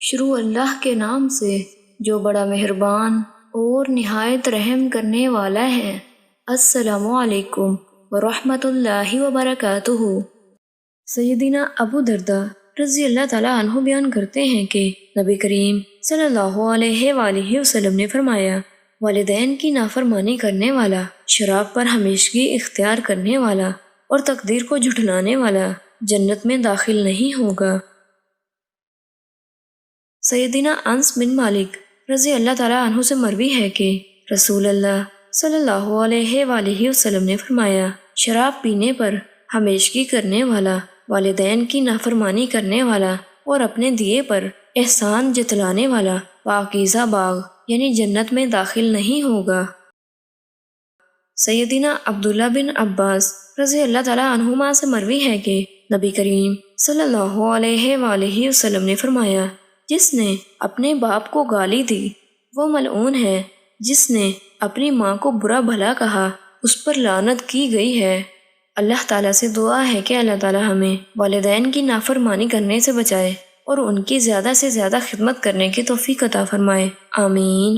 شروع اللہ کے نام سے جو بڑا مہربان اور نہایت رحم کرنے والا ہے۔ السلام علیکم ورحمۃ اللہ وبرکاتہ۔ سیدنا ابو درداء رضی اللہ تعالیٰ عنہ بیان کرتے ہیں کہ نبی کریم صلی اللہ علیہ وآلہ وسلم نے فرمایا، والدین کی نافرمانی کرنے والا، شراب پر ہمیشگی اختیار کرنے والا اور تقدیر کو جھٹلانے والا جنت میں داخل نہیں ہوگا۔ سیدنا انس بن مالک رضی اللہ تعالیٰ عنہ سے مروی ہے کہ رسول اللہ صلی اللہ علیہ وآلہ وسلم نے فرمایا، شراب پینے پر ہمیشگی کرنے والا، والدین کی نافرمانی کرنے والا اور اپنے دیے پر احسان جتلانے والا پاکیزہ باغ یعنی جنت میں داخل نہیں ہوگا۔ سیدنا عبداللہ بن عباس رضی اللہ تعالیٰ عنہما سے مروی ہے کہ نبی کریم صلی اللہ علیہ وآلہ وسلم نے فرمایا، جس نے اپنے باپ کو گالی دی وہ ملعون ہے، جس نے اپنی ماں کو برا بھلا کہا اس پر لعنت کی گئی ہے۔ اللہ تعالیٰ سے دعا ہے کہ اللہ تعالیٰ ہمیں والدین کی نافرمانی کرنے سے بچائے اور ان کی زیادہ سے زیادہ خدمت کرنے کی توفیق عطا فرمائے، آمین۔